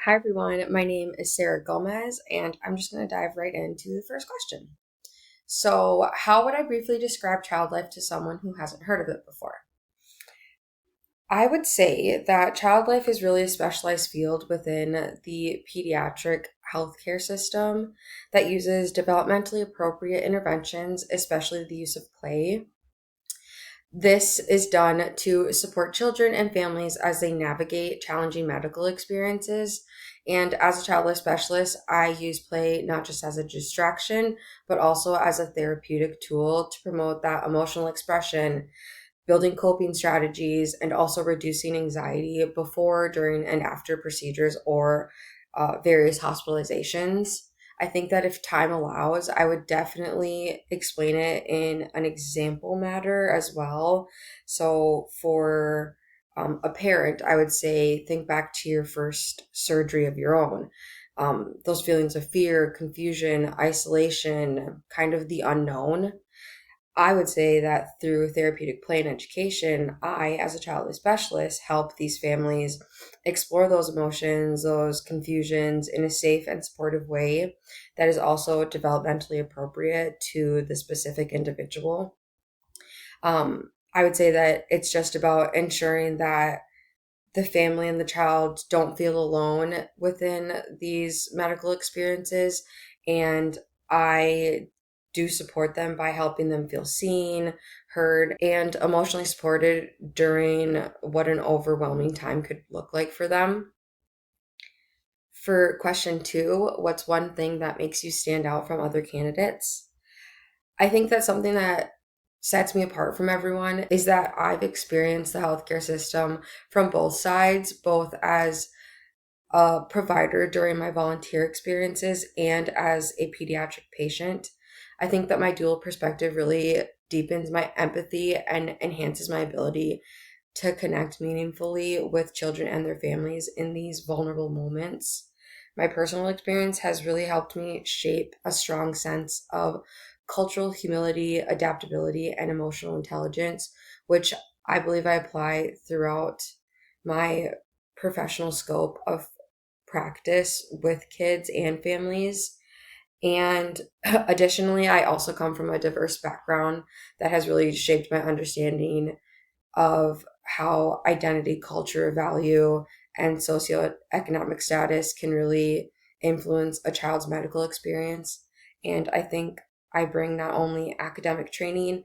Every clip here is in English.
Hi everyone, my name is Sarah Gomez, and I'm just going to dive right into the first question. So, how would I briefly describe child life to someone who hasn't heard of it before? I would say that child life is really a specialized field within the pediatric healthcare system that uses developmentally appropriate interventions, especially the use of play. This is done to support children and families as they navigate challenging medical experiences. And as a child life specialist, I use play not just as a distraction, but also as a therapeutic tool to promote that emotional expression, building coping strategies, and also reducing anxiety before, during, and after procedures or various hospitalizations. I think that if time allows, I would definitely explain it in an example matter as well. So, for a parent, I would say think back to your first surgery of your own. Those feelings of fear, confusion, isolation, kind of the unknown. I would say that through therapeutic play and education, I, as a child specialist, help these families explore those emotions, those confusions in a safe and supportive way that is also developmentally appropriate to the specific individual. I would say that it's just about ensuring that the family and the child don't feel alone within these medical experiences. And I do support them by helping them feel seen, heard, and emotionally supported during what an overwhelming time could look like for them. For question two, what's one thing that makes you stand out from other candidates? I think that's something that sets me apart from everyone is that I've experienced the healthcare system from both sides, both as a provider during my volunteer experiences and as a pediatric patient. I think that my dual perspective really deepens my empathy and enhances my ability to connect meaningfully with children and their families in these vulnerable moments. My personal experience has really helped me shape a strong sense of cultural humility, adaptability, and emotional intelligence, which I believe I apply throughout my professional scope of practice with kids and families. And additionally, I also come from a diverse background that has really shaped my understanding of how identity, culture, value, and socioeconomic status can really influence a child's medical experience. And I think I bring not only academic training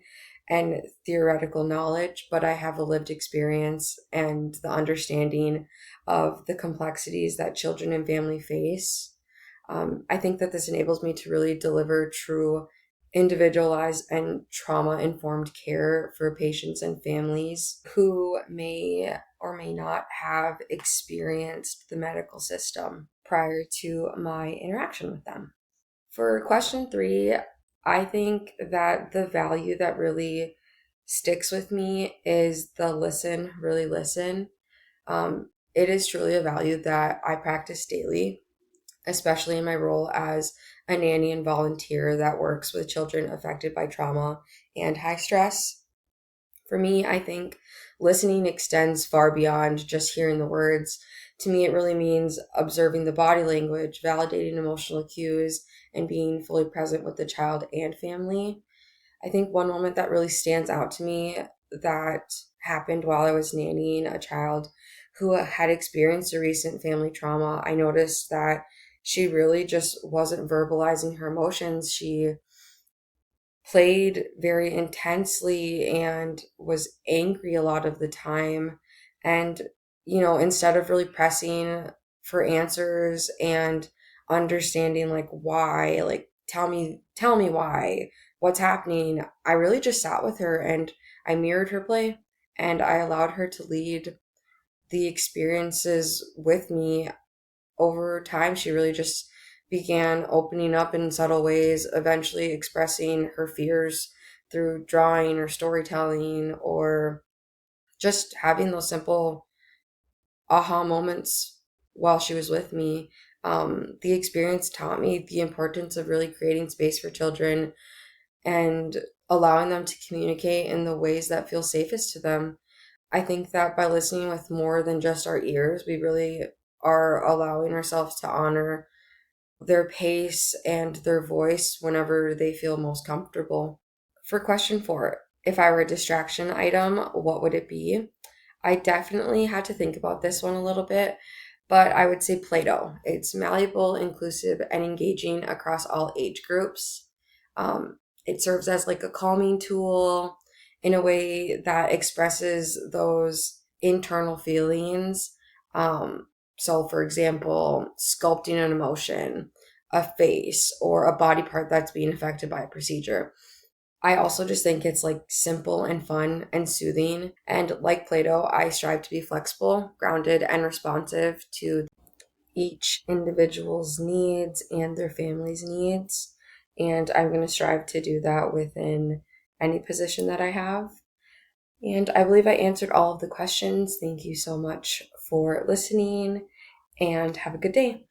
and theoretical knowledge, but I have a lived experience and the understanding of the complexities that children and family face. I think that this enables me to really deliver true individualized and trauma informed care for patients and families who may or may not have experienced the medical system prior to my interaction with them. For question three, I think that the value that really sticks with me is the listen, really listen. It is truly a value that I practice daily, especially in my role as a nanny and volunteer that works with children affected by trauma and high stress. For me, I think listening extends far beyond just hearing the words. To me, it really means observing the body language, validating emotional cues, and being fully present with the child and family. I think one moment that really stands out to me that happened while I was nannying a child who had experienced a recent family trauma, I noticed that she really just wasn't verbalizing her emotions. She played very intensely and was angry a lot of the time. And, instead of really pressing for answers and understanding like why, like tell me why, what's happening, I really just sat with her and I mirrored her play and I allowed her to lead the experiences with me. Over time, she really just began opening up in subtle ways, eventually expressing her fears through drawing or storytelling or just having those simple aha moments while she was with me. The experience taught me the importance of really creating space for children and allowing them to communicate in the ways that feel safest to them. I think that by listening with more than just our ears, we really are allowing ourselves to honor their pace and their voice whenever they feel most comfortable. For question 4, if I were a distraction item, what would it be? I definitely had to think about this one a little bit, but I would say Play-Doh. It's malleable, inclusive, and engaging across all age groups. It serves as like a calming tool in a way that expresses those internal feelings. So, for example, sculpting an emotion, a face, or a body part that's being affected by a procedure. I also just think it's like simple and fun and soothing. And like Play Doh, I strive to be flexible, grounded, and responsive to each individual's needs and their family's needs. And I'm going to strive to do that within any position that I have. And I believe I answered all of the questions. Thank you so much for listening and have a good day.